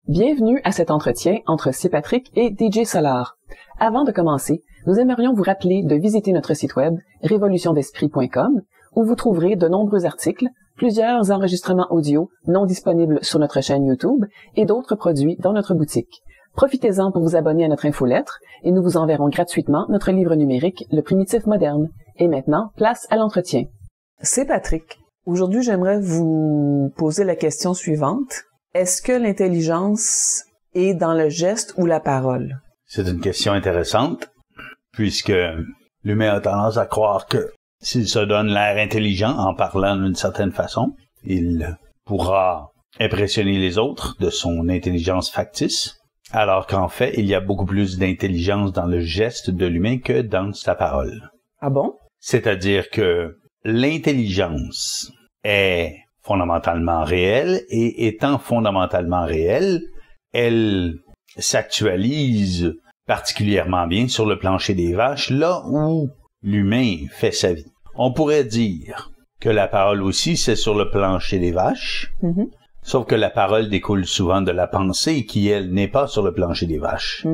Bienvenue à cet entretien entre C. Patrick et DJ Solar. Avant de commencer, nous aimerions vous rappeler de visiter notre site web révolutiondesprit.com où vous trouverez de nombreux articles, plusieurs enregistrements audio non disponibles sur notre chaîne YouTube et d'autres produits dans notre boutique. Profitez-en pour vous abonner à notre infolettre et nous vous enverrons gratuitement notre livre numérique Le Primitif moderne. Et maintenant, place à l'entretien. C'est Patrick. Aujourd'hui, j'aimerais vous poser la question suivante. Est-ce que l'intelligence est dans le geste ou la parole? C'est une question intéressante, puisque l'humain a tendance à croire que s'il se donne l'air intelligent en parlant d'une certaine façon, il pourra impressionner les autres de son intelligence factice, alors qu'en fait, il y a beaucoup plus d'intelligence dans le geste de l'humain que dans sa parole. Ah bon? C'est-à-dire que l'intelligence est fondamentalement réelle, et étant fondamentalement réelle, elle s'actualise particulièrement bien sur le plancher des vaches, là où l'humain fait sa vie. On pourrait dire que la parole aussi, c'est sur le plancher des vaches, sauf que la parole découle souvent de la pensée qui, elle, n'est pas sur le plancher des vaches.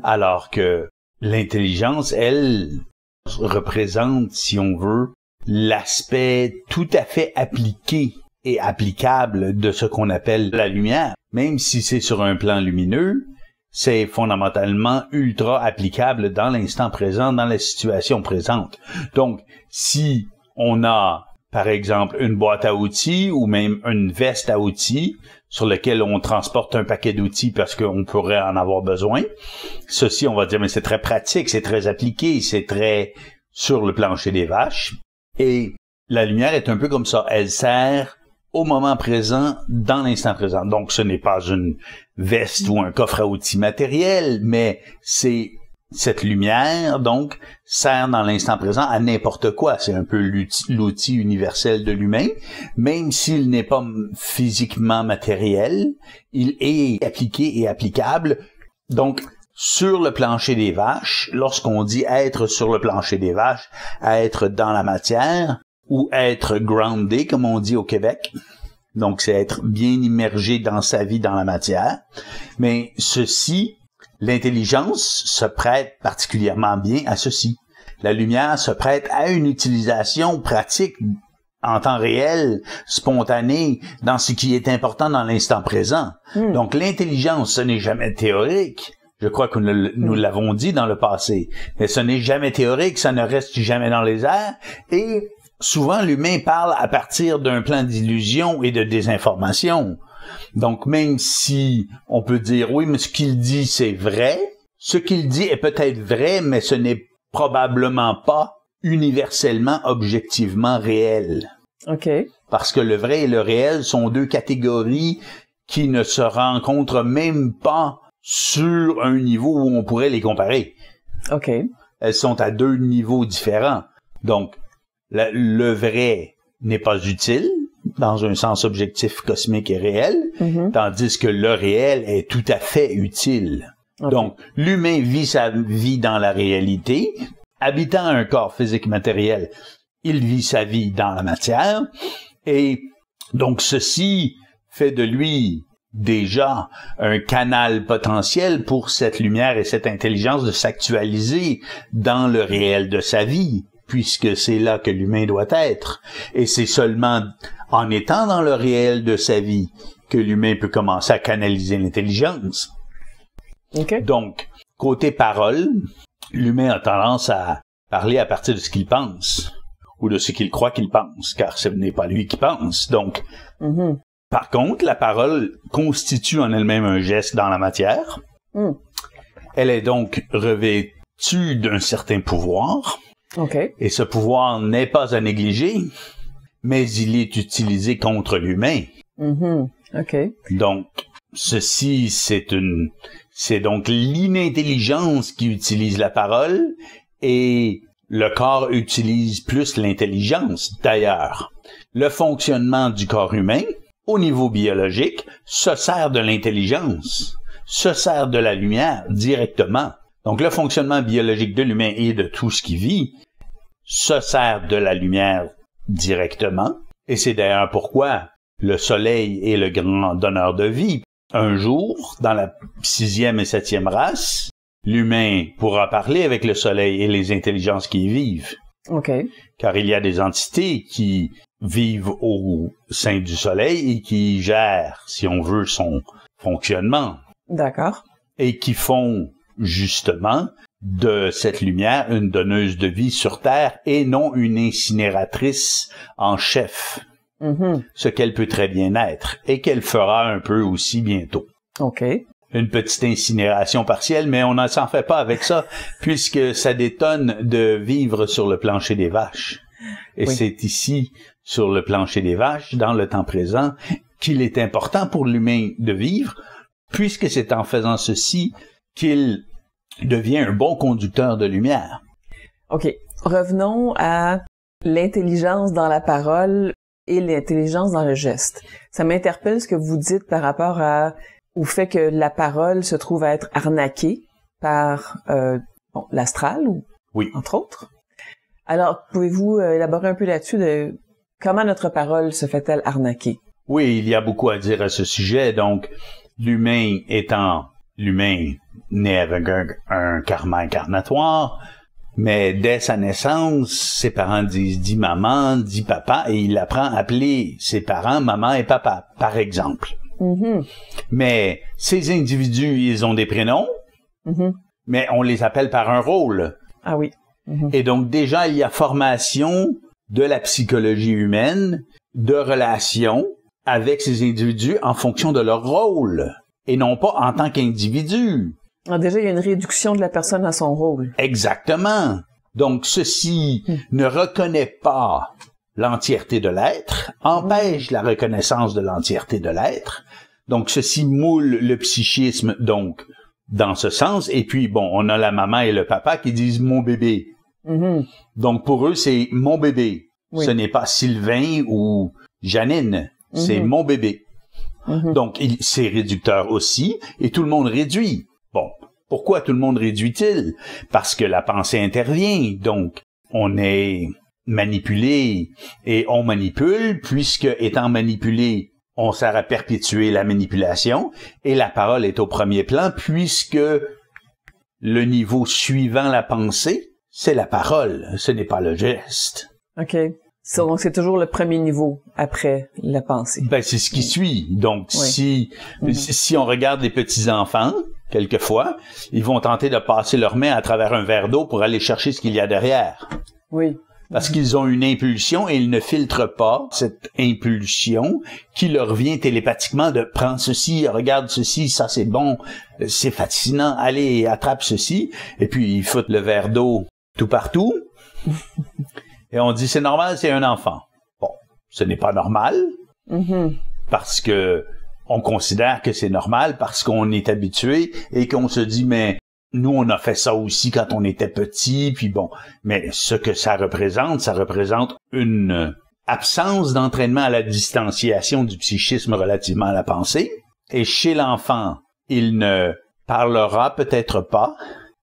Alors que l'intelligence, elle, représente, si on veut, l'aspect tout à fait appliqué et applicable de ce qu'on appelle la lumière. Même si c'est sur un plan lumineux, c'est fondamentalement ultra applicable dans l'instant présent, dans la situation présente. Donc, si on a, par exemple, une boîte à outils ou même une veste à outils sur laquelle on transporte un paquet d'outils parce qu'on pourrait en avoir besoin, ceci, on va dire, mais c'est très pratique, c'est très appliqué, c'est très sur le plancher des vaches. Et la lumière est un peu comme ça. Elle sert au moment présent, dans l'instant présent. Donc, ce n'est pas une veste ou un coffre à outils matériel, mais c'est cette lumière, donc, sert dans l'instant présent à n'importe quoi. C'est un peu l'outil universel de l'humain. Même s'il n'est pas physiquement matériel, il est appliqué et applicable. Donc, sur le plancher des vaches, lorsqu'on dit être sur le plancher des vaches, être dans la matière, ou être groundé, comme on dit au Québec. Donc, c'est être bien immergé dans sa vie, dans la matière. Mais ceci, l'intelligence se prête particulièrement bien à ceci. La lumière se prête à une utilisation pratique en temps réel, spontanée, dans ce qui est important dans l'instant présent. Donc, l'intelligence, ce n'est jamais théorique. Je crois que nous l'avons dit dans le passé. Mais ce n'est jamais théorique, ça ne reste jamais dans les airs. Et souvent, l'humain parle à partir d'un plan d'illusion et de désinformation. Donc, même si on peut dire, oui, mais ce qu'il dit, c'est vrai, ce qu'il dit est peut-être vrai, mais ce n'est probablement pas universellement, objectivement réel. OK. Parce que le vrai et le réel sont deux catégories qui ne se rencontrent même pas sur un niveau où on pourrait les comparer. OK. Elles sont à deux niveaux différents. Donc, le vrai n'est pas utile dans un sens objectif, cosmique et réel, tandis que le réel est tout à fait utile. Okay. Donc, l'humain vit sa vie dans la réalité. Habitant un corps physique matériel, il vit sa vie dans la matière. Et donc, ceci fait de lui déjà un canal potentiel pour cette lumière et cette intelligence de s'actualiser dans le réel de sa vie, puisque c'est là que l'humain doit être. Et c'est seulement en étant dans le réel de sa vie que l'humain peut commencer à canaliser l'intelligence. Okay. Donc, côté parole, l'humain a tendance à parler à partir de ce qu'il pense, ou de ce qu'il croit qu'il pense, car ce n'est pas lui qui pense. Donc, par contre, la parole constitue en elle-même un geste dans la matière. Elle est donc revêtue d'un certain pouvoir. Okay. Et ce pouvoir n'est pas à négliger, mais il est utilisé contre l'humain. Okay. Donc, ceci, c'est donc l'inintelligence qui utilise la parole, et le corps utilise plus l'intelligence. D'ailleurs, le fonctionnement du corps humain, au niveau biologique, se sert de l'intelligence, se sert de la lumière directement. Donc, le fonctionnement biologique de l'humain et de tout ce qui vit se sert de la lumière directement. Et c'est d'ailleurs pourquoi le soleil est le grand donneur de vie, un jour, dans la 6e et 7e race, l'humain pourra parler avec le soleil et les intelligences qui y vivent. OK. Car il y a des entités qui vivent au sein du soleil et qui gèrent, si on veut, son fonctionnement. D'accord. Et qui font, justement, de cette lumière une donneuse de vie sur Terre et non une incinératrice en chef. Ce qu'elle peut très bien être et qu'elle fera un peu aussi bientôt. OK. Une petite incinération partielle, mais on ne s'en fait pas avec ça, puisque ça détonne de vivre sur le plancher des vaches. Et c'est ici, sur le plancher des vaches, dans le temps présent, qu'il est important pour l'humain de vivre, puisque c'est en faisant ceci qu'il devient un bon conducteur de lumière. OK. Revenons à l'intelligence dans la parole et l'intelligence dans le geste. Ça m'interpelle ce que vous dites par rapport au fait que la parole se trouve à être arnaquée par l'astral, oui, entre autres. Alors, pouvez-vous élaborer un peu là-dessus de comment notre parole se fait-elle arnaquer? Oui, il y a beaucoup à dire à ce sujet. Donc, l'humain né avec un karma incarnatoire, mais dès sa naissance, ses parents disent « dis maman, dis papa », et il apprend à appeler ses parents maman et papa, par exemple. Mais ces individus, ils ont des prénoms, mais on les appelle par un rôle. Ah oui. Et donc déjà, il y a formation de la psychologie humaine, de relations avec ces individus en fonction de leur rôle, et non pas en tant qu'individu. Alors déjà, il y a une réduction de la personne à son rôle. Exactement. Donc ceci ne reconnaît pas l'entièreté de l'être, empêche la reconnaissance de l'entièreté de l'être. Donc ceci moule le psychisme, donc, dans ce sens. Et puis, bon, on a la maman et le papa qui disent « mon bébé ». Donc pour eux, c'est « mon bébé ». Ce n'est pas Sylvain ou Janine, c'est « mon bébé ». Donc c'est réducteur aussi, et tout le monde réduit. Bon, pourquoi tout le monde réduit-il? Parce que la pensée intervient, donc on est manipulé et on manipule, puisque étant manipulé, on sert à perpétuer la manipulation, et la parole est au premier plan, puisque le niveau suivant la pensée, c'est la parole, ce n'est pas le geste. OK. Donc c'est toujours le premier niveau après la pensée. Ben, c'est ce qui suit. Donc, si on regarde les petits-enfants, quelquefois, ils vont tenter de passer leurs mains à travers un verre d'eau pour aller chercher ce qu'il y a derrière. Oui. Parce qu'ils ont une impulsion et ils ne filtrent pas cette impulsion qui leur vient télépathiquement de prendre ceci, regarde ceci, ça c'est bon, c'est fascinant, allez, attrape ceci. Et puis ils foutent le verre d'eau tout partout. Et on dit c'est normal, c'est un enfant. Bon, ce n'est pas normal parce que on considère que c'est normal parce qu'on est habitué et qu'on se dit mais nous, on a fait ça aussi quand on était petit, puis bon. Mais ce que ça représente une absence d'entraînement à la distanciation du psychisme relativement à la pensée. Et chez l'enfant, il ne parlera peut-être pas,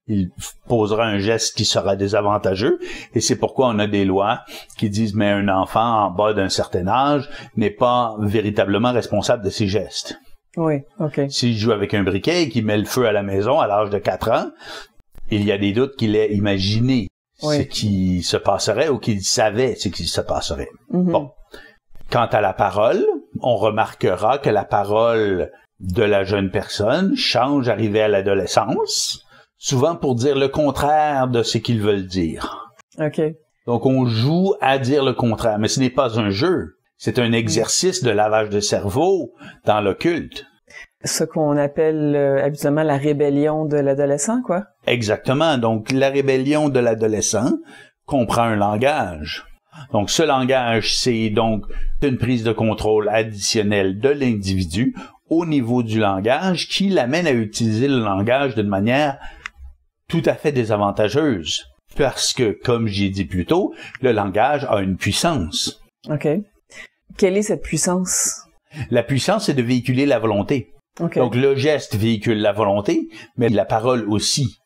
il posera un geste qui sera désavantageux, et c'est pourquoi on a des lois qui disent, mais un enfant en bas d'un certain âge n'est pas véritablement responsable de ses gestes. Oui, OK. S'il joue avec un briquet et qu'il met le feu à la maison à l'âge de 4 ans, il y a des doutes qu'il ait imaginé ce qui se passerait ou qu'il savait ce qui se passerait. Bon. Quant à la parole, on remarquera que la parole de la jeune personne change arrivé à l'adolescence, souvent pour dire le contraire de ce qu'ils veulent dire. OK. Donc on joue à dire le contraire, mais ce n'est pas un jeu. C'est un exercice de lavage de cerveau dans l'occulte. Ce qu'on appelle habituellement la rébellion de l'adolescent, quoi? Exactement. Donc, la rébellion de l'adolescent comprend un langage. Donc, ce langage, c'est donc une prise de contrôle additionnelle de l'individu au niveau du langage qui l'amène à utiliser le langage d'une manière tout à fait désavantageuse. Parce que, comme j'ai dit plus tôt, le langage a une puissance. OK. Quelle est cette puissance? La puissance, c'est de véhiculer la volonté. Okay. Donc, le geste véhicule la volonté, mais la parole aussi.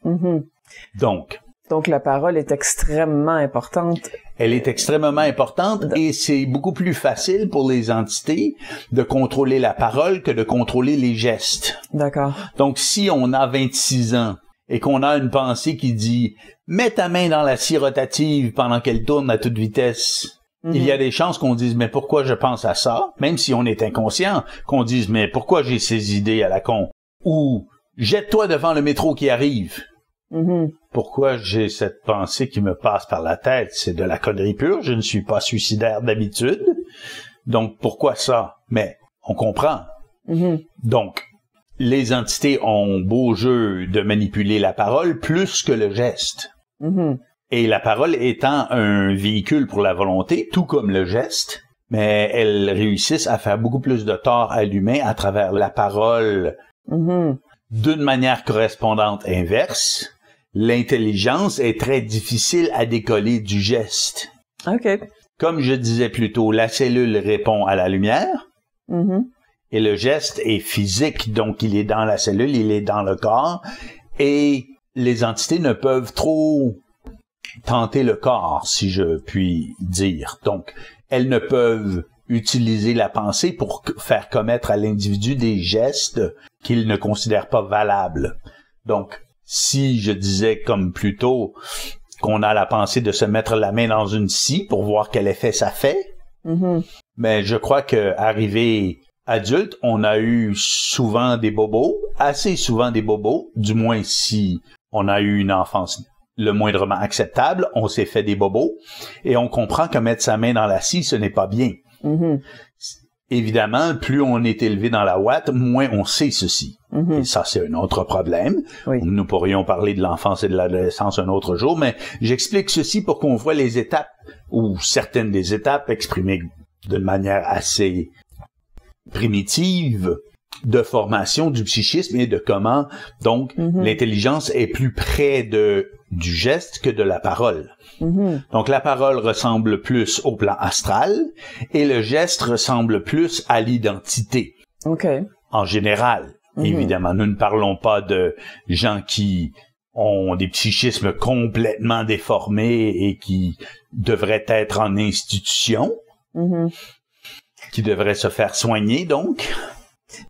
Donc, la parole est extrêmement importante Elle est extrêmement importante et c'est beaucoup plus facile pour les entités de contrôler la parole que de contrôler les gestes. D'accord. Donc, si on a 26 ans et qu'on a une pensée qui dit « Mets ta main dans la scie rotative pendant qu'elle tourne à toute vitesse », il y a des chances qu'on dise « Mais pourquoi je pense à ça? » Même si on est inconscient, qu'on dise « Mais pourquoi j'ai ces idées à la con? » Ou « Jette-toi devant le métro qui arrive. » Pourquoi j'ai cette pensée qui me passe par la tête? C'est de la connerie pure. Je ne suis pas suicidaire d'habitude. Donc, pourquoi ça? Mais on comprend. Donc, les entités ont beau jeu de manipuler la parole plus que le geste. Et la parole étant un véhicule pour la volonté, tout comme le geste, mais elles réussissent à faire beaucoup plus de tort à l'humain à travers la parole d'une manière correspondante inverse. L'intelligence est très difficile à décoller du geste. OK. Comme je disais plus tôt, la cellule répond à la lumière et le geste est physique, donc il est dans la cellule, il est dans le corps et les entités ne peuvent trop tenter le corps, si je puis dire. Donc, elles ne peuvent utiliser la pensée pour faire commettre à l'individu des gestes qu'il ne considère pas valables. Donc, si je disais comme plus tôt qu'on a la pensée de se mettre la main dans une scie pour voir quel effet ça fait, mais je crois que arrivé adulte, on a eu souvent des bobos, assez souvent des bobos, du moins si on a eu une enfance le moindrement acceptable, on s'est fait des bobos et on comprend que mettre sa main dans la scie, ce n'est pas bien. Évidemment, plus on est élevé dans la ouate, moins on sait ceci. Et ça, c'est un autre problème. Nous pourrions parler de l'enfance et de l'adolescence un autre jour, mais j'explique ceci pour qu'on voit les étapes, ou certaines des étapes exprimées de manière assez primitive, de formation du psychisme et de comment, donc, l'intelligence est plus près du geste que de la parole. Donc, la parole ressemble plus au plan astral et le geste ressemble plus à l'identité. En général, évidemment, nous ne parlons pas de gens qui ont des psychismes complètement déformés et qui devraient être en institution, qui devraient se faire soigner, donc.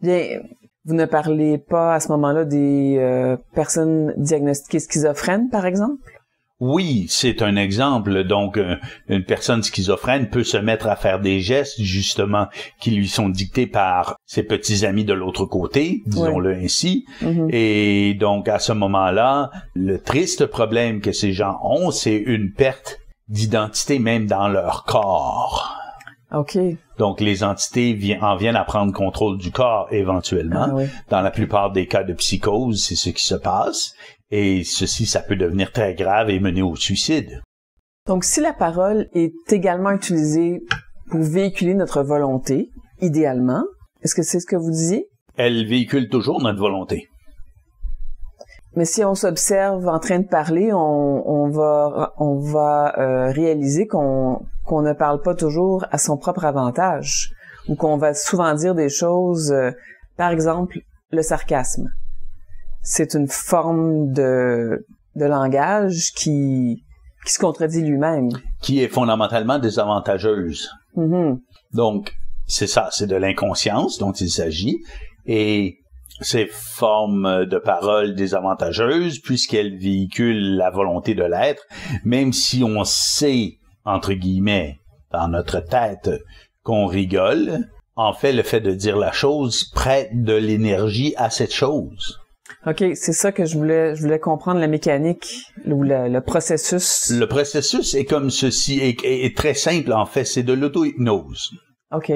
Bien, vous ne parlez pas à ce moment-là des personnes diagnostiquées schizophrènes, par exemple? Oui, c'est un exemple. Donc, une personne schizophrène peut se mettre à faire des gestes, justement, qui lui sont dictés par ses petits amis de l'autre côté, disons-le ainsi. Et donc, à ce moment-là, le triste problème que ces gens ont, c'est une perte d'identité même dans leur corps. Donc, les entités en viennent à prendre contrôle du corps éventuellement. Dans la plupart des cas de psychose, c'est ce qui se passe. Et ceci, ça peut devenir très grave et mener au suicide. Donc, si la parole est également utilisée pour véhiculer notre volonté, idéalement, est-ce que c'est ce que vous disiez? Elle véhicule toujours notre volonté. Mais si on s'observe en train de parler, on va réaliser qu'on ne parle pas toujours à son propre avantage, ou qu'on va souvent dire des choses, par exemple, le sarcasme. C'est une forme de langage qui se contredit lui-même. Qui est fondamentalement désavantageuse. Donc, c'est ça, c'est de l'inconscience dont il s'agit, et ces formes de paroles désavantageuses, puisqu'elles véhiculent la volonté de l'être, même si on sait, entre guillemets, dans notre tête, qu'on rigole, en fait, le fait de dire la chose prête de l'énergie à cette chose. OK, c'est ça que je voulais comprendre, la mécanique ou le processus. Le processus est comme ceci, est très simple en fait, c'est de l'auto-hypnose. OK.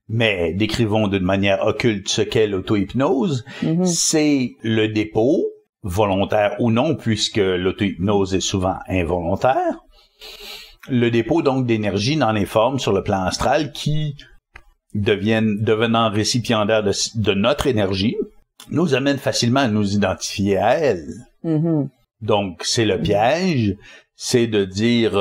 Mais décrivons d'une manière occulte ce qu'est l'auto-hypnose. C'est le dépôt, volontaire ou non, puisque l'auto-hypnose est souvent involontaire. Le dépôt donc d'énergie dans les formes sur le plan astral qui devenant récipiendaires de notre énergie, nous amène facilement à nous identifier à elle. Donc, c'est le piège, c'est de dire,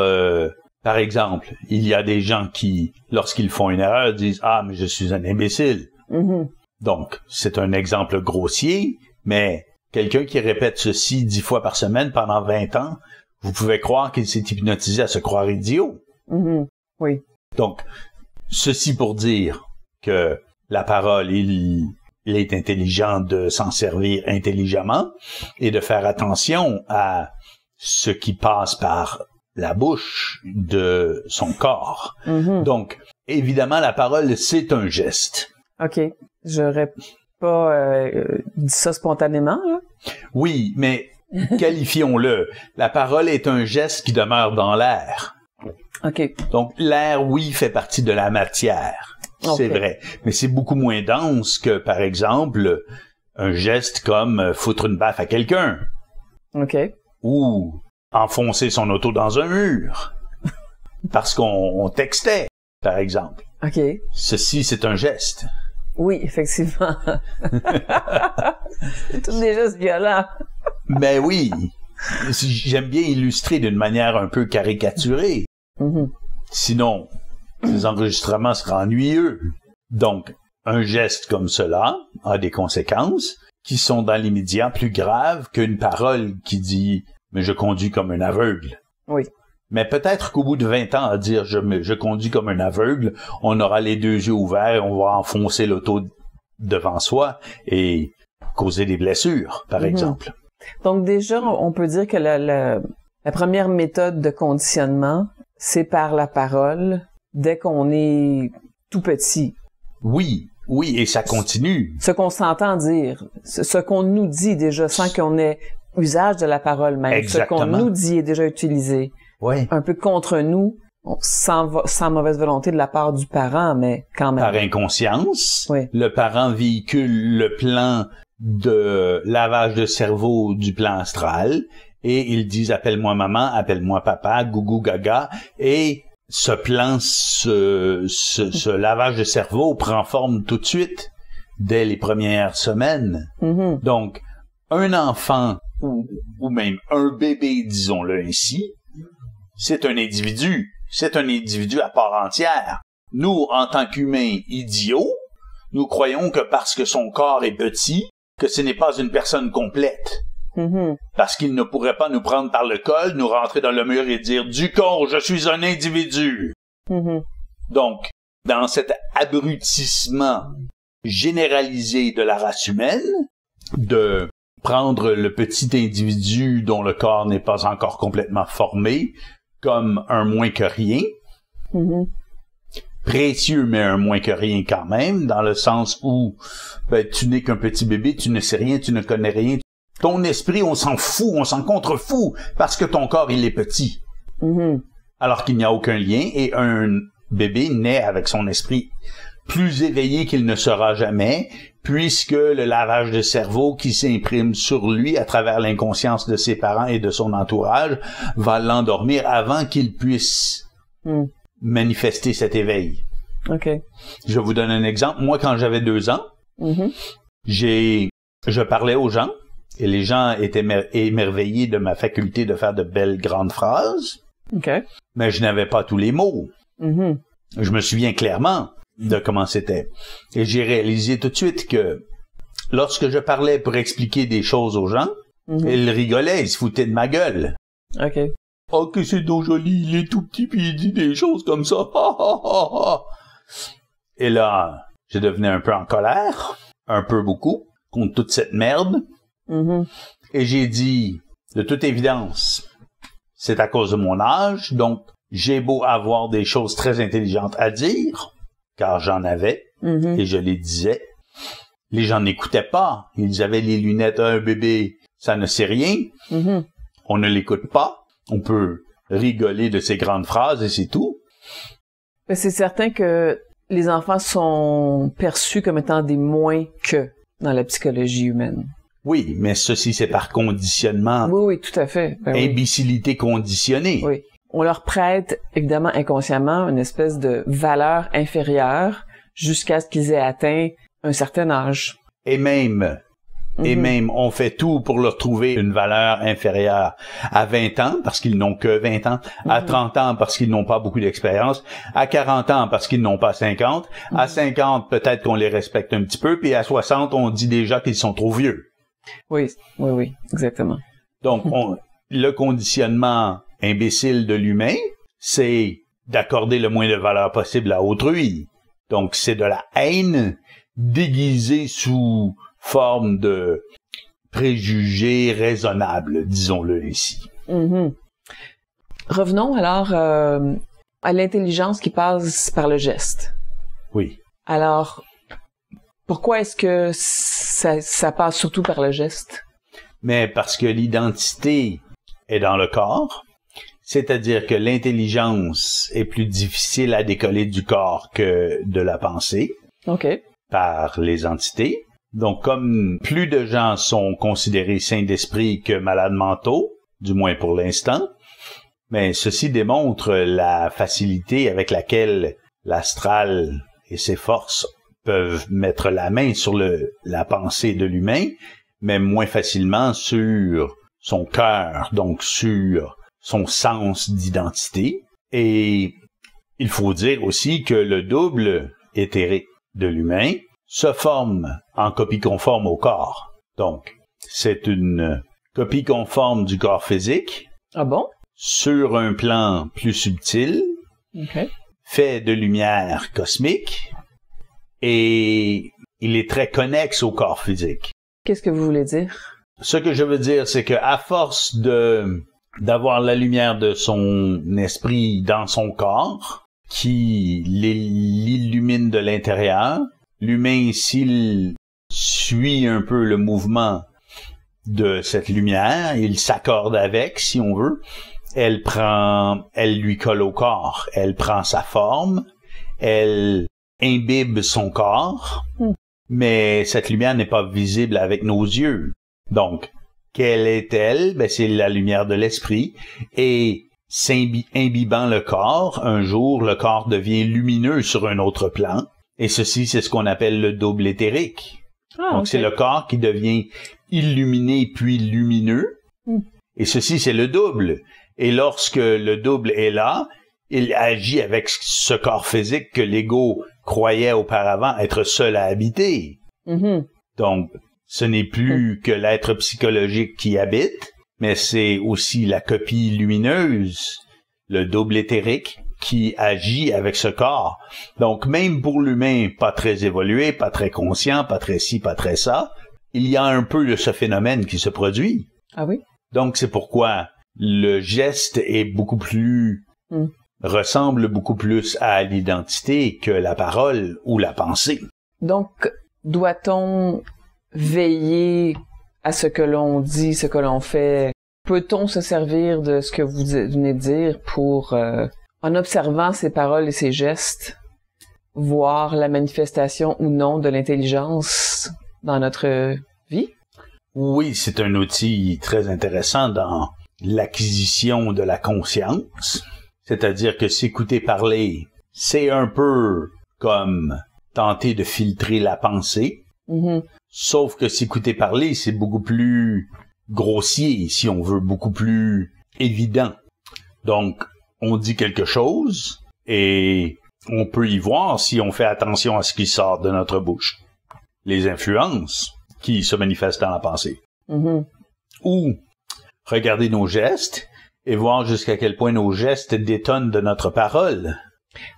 par exemple, il y a des gens qui, lorsqu'ils font une erreur, disent « Ah, mais je suis un imbécile. Donc, c'est un exemple grossier, mais quelqu'un qui répète ceci 10 fois par semaine pendant 20 ans, vous pouvez croire qu'il s'est hypnotisé à se croire idiot. Oui. Donc, ceci pour dire que la parole, il est intelligent de s'en servir intelligemment et de faire attention à ce qui passe par la bouche de son corps. Donc, évidemment, la parole, c'est un geste. OK. J'aurais pas dit ça spontanément, là. Oui, mais qualifions-le. La parole est un geste qui demeure dans l'air. OK. Donc, l'air, oui, fait partie de la matière. C'est vrai. Mais c'est beaucoup moins dense que, par exemple, un geste comme foutre une baffe à quelqu'un. OK. Ou enfoncer son auto dans un mur. Parce qu'on textait, par exemple. OK. Ceci, c'est un geste. Oui, effectivement. C'est tout des gestes violents. Mais oui. J'aime bien illustrer d'une manière un peu caricaturée. Sinon, ces enregistrements seraient ennuyeux. Donc, un geste comme cela a des conséquences qui sont dans l'immédiat plus graves qu'une parole qui dit « mais je conduis comme un aveugle ». Oui. Mais peut-être qu'au bout de 20 ans à dire « je conduis comme un aveugle », on aura les deux yeux ouverts et on va enfoncer l'auto devant soi et causer des blessures, par exemple. Donc déjà, on peut dire que la première méthode de conditionnement, c'est par la parole dès qu'on est tout petit. Oui, et ça continue. Ce qu'on s'entend dire, ce qu'on nous dit déjà sans qu'on ait usage de la parole même. Exactement. Ce qu'on nous dit est déjà utilisé. Oui. Un peu contre nous, sans mauvaise volonté de la part du parent, mais quand même. Par inconscience, oui. Le parent véhicule le plan de lavage de cerveau du plan astral et ils disent « appelle-moi maman, appelle-moi papa, gougou gaga » et ce plan, ce lavage de cerveau prend forme tout de suite, dès les premières semaines. Donc, un enfant, ou même un bébé, disons-le ainsi, c'est un individu à part entière. Nous, en tant qu'humains idiots, nous croyons que parce que son corps est petit, que ce n'est pas une personne complète. Parce qu'il ne pourrait pas nous prendre par le col, nous rentrer dans le mur et dire « Du corps, je suis un individu ». Donc, dans cet abrutissement généralisé de la race humaine, de prendre le petit individu dont le corps n'est pas encore complètement formé comme un moins que rien, précieux mais un moins que rien quand même, dans le sens où tu n'es qu'un petit bébé, tu ne sais rien, tu ne connais rien. Ton esprit, on s'en fout, on s'en contrefout, parce que ton corps, il est petit. Alors qu'il n'y a aucun lien, et un bébé naît avec son esprit plus éveillé qu'il ne sera jamais, puisque le lavage de cerveau qui s'imprime sur lui à travers l'inconscience de ses parents et de son entourage va l'endormir avant qu'il puisse manifester cet éveil. OK. Je vous donne un exemple. Moi, quand j'avais 2 ans, je parlais aux gens, et les gens étaient émerveillés de ma faculté de faire de belles grandes phrases. OK. Mais je n'avais pas tous les mots. Je me souviens clairement de comment c'était. Et j'ai réalisé tout de suite que lorsque je parlais pour expliquer des choses aux gens, ils rigolaient, ils se foutaient de ma gueule. OK. Oh, que c'est donc joli, il est tout petit puis il dit des choses comme ça. Et là, je devenais un peu en colère, un peu beaucoup, contre toute cette merde. Et j'ai dit, de toute évidence, c'est à cause de mon âge, donc j'ai beau avoir des choses très intelligentes à dire, car j'en avais, et je les disais. Les gens n'écoutaient pas. Ils avaient les lunettes à un bébé, ça ne sait rien. On ne l'écoute pas. On peut rigoler de ces grandes phrases et c'est tout. Mais c'est certain que les enfants sont perçus comme étant des moins que dans la psychologie humaine. Oui, mais ceci, c'est par conditionnement. Oui, tout à fait. Imbécilité conditionnée. Oui. On leur prête, évidemment, inconsciemment, une espèce de valeur inférieure jusqu'à ce qu'ils aient atteint un certain âge. Et même, on fait tout pour leur trouver une valeur inférieure à 20 ans, parce qu'ils n'ont que 20 ans, à 30 ans, parce qu'ils n'ont pas beaucoup d'expérience, à 40 ans, parce qu'ils n'ont pas 50, à 50, peut-être qu'on les respecte un petit peu, puis à 60, on dit déjà qu'ils sont trop vieux. Oui, exactement. Donc, le conditionnement imbécile de l'humain, c'est d'accorder le moins de valeur possible à autrui. Donc, c'est de la haine déguisée sous forme de préjugés raisonnables, disons-le ici. Mm-hmm. Revenons alors à l'intelligence qui passe par le geste. Oui. Alors, pourquoi est-ce que ça passe surtout par le geste? Mais parce que l'identité est dans le corps, c'est-à-dire que l'intelligence est plus difficile à décoller du corps que de la pensée. OK. Par les entités. Donc, comme plus de gens sont considérés sains d'esprit que malades mentaux, du moins pour l'instant, mais ceci démontre la facilité avec laquelle l'astral et ses forces peuvent mettre la main sur la pensée de l'humain, mais moins facilement sur son cœur, donc sur son sens d'identité. Et il faut dire aussi que le double éthérique de l'humain se forme en copie conforme au corps. Donc, c'est une copie conforme du corps physique. Ah bon? Sur un plan plus subtil, OK. fait de lumière cosmique, et il est très connexe au corps physique. Qu'est-ce que vous voulez dire? Ce que je veux dire, c'est que à force d'avoir la lumière de son esprit dans son corps, qui l'illumine de l'intérieur, l'humain, s'il suit un peu le mouvement de cette lumière, il s'accorde avec, si on veut, elle lui colle au corps, elle prend sa forme, elle imbibe son corps, mais cette lumière n'est pas visible avec nos yeux. Donc, quelle est-elle? Ben, c'est la lumière de l'esprit, et imbibant le corps, un jour, le corps devient lumineux sur un autre plan, et ceci, c'est ce qu'on appelle le double éthérique. Ah, donc, okay. c'est le corps qui devient illuminé puis lumineux, et ceci, c'est le double. Et lorsque le double est là, il agit avec ce corps physique que l'ego croyait auparavant être seul à habiter. Mm-hmm. Donc, ce n'est plus que l'être psychologique qui habite, mais c'est aussi la copie lumineuse, le double éthérique, qui agit avec ce corps. Donc, même pour l'humain pas très évolué, pas très conscient, pas très ci, pas très ça, il y a un peu de ce phénomène qui se produit. Ah oui? Donc, c'est pourquoi le geste est beaucoup plus... ressemble beaucoup plus à l'identité que la parole ou la pensée. Donc, doit-on veiller à ce que l'on dit, ce que l'on fait? Peut-on se servir de ce que vous venez de dire pour, en observant ces paroles et ces gestes, voir la manifestation ou non de l'intelligence dans notre vie? Oui, c'est un outil très intéressant dans l'acquisition de la conscience. C'est-à-dire que s'écouter parler, c'est un peu comme tenter de filtrer la pensée. Mm-hmm. Sauf que s'écouter parler, c'est beaucoup plus grossier, si on veut, beaucoup plus évident. Donc, on dit quelque chose et on peut y voir si on fait attention à ce qui sort de notre bouche. Les influences qui se manifestent dans la pensée. Mm-hmm. Ou regarder nos gestes et voir jusqu'à quel point nos gestes détonnent de notre parole.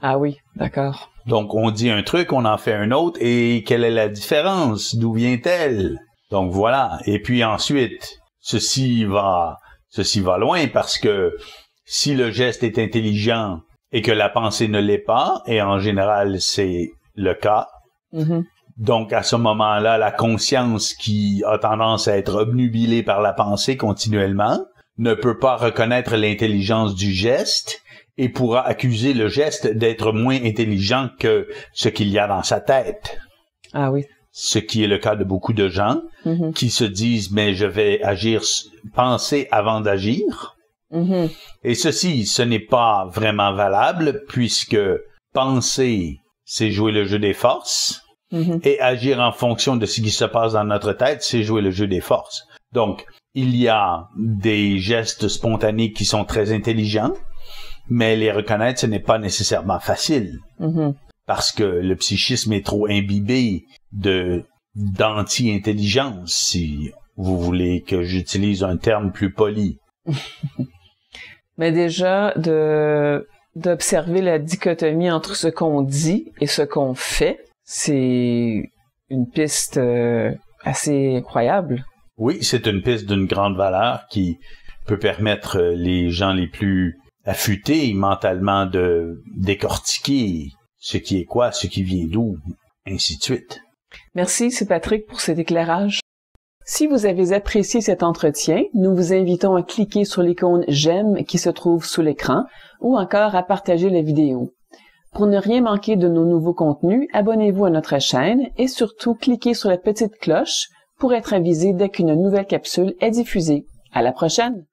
Ah oui, d'accord. Donc, on dit un truc, on en fait un autre, et quelle est la différence? D'où vient-elle? Donc, voilà. Et puis ensuite, ceci va loin, parce que si le geste est intelligent et que la pensée ne l'est pas, et en général, c'est le cas, donc à ce moment-là, la conscience qui a tendance à être obnubilée par la pensée continuellement, ne peut pas reconnaître l'intelligence du geste et pourra accuser le geste d'être moins intelligent que ce qu'il y a dans sa tête. Ah oui. Ce qui est le cas de beaucoup de gens qui se disent « mais je vais penser avant d'agir ». Et ceci, ce n'est pas vraiment valable puisque penser, c'est jouer le jeu des forces et agir en fonction de ce qui se passe dans notre tête, c'est jouer le jeu des forces. Donc, il y a des gestes spontanés qui sont très intelligents, mais les reconnaître, ce n'est pas nécessairement facile. Parce que le psychisme est trop imbibé d'anti-intelligence, si vous voulez que j'utilise un terme plus poli. Mais déjà, de d'observer la dichotomie entre ce qu'on dit et ce qu'on fait. C'est une piste assez incroyable. Oui, c'est une piste d'une grande valeur qui peut permettre les gens les plus affûtés mentalement de décortiquer ce qui est quoi, ce qui vient d'où, ainsi de suite. Merci, c'est Patrick, pour cet éclairage. Si vous avez apprécié cet entretien, nous vous invitons à cliquer sur l'icône « J'aime » qui se trouve sous l'écran ou encore à partager la vidéo. Pour ne rien manquer de nos nouveaux contenus, abonnez-vous à notre chaîne et surtout cliquez sur la petite cloche pour être avisé dès qu'une nouvelle capsule est diffusée. À la prochaine!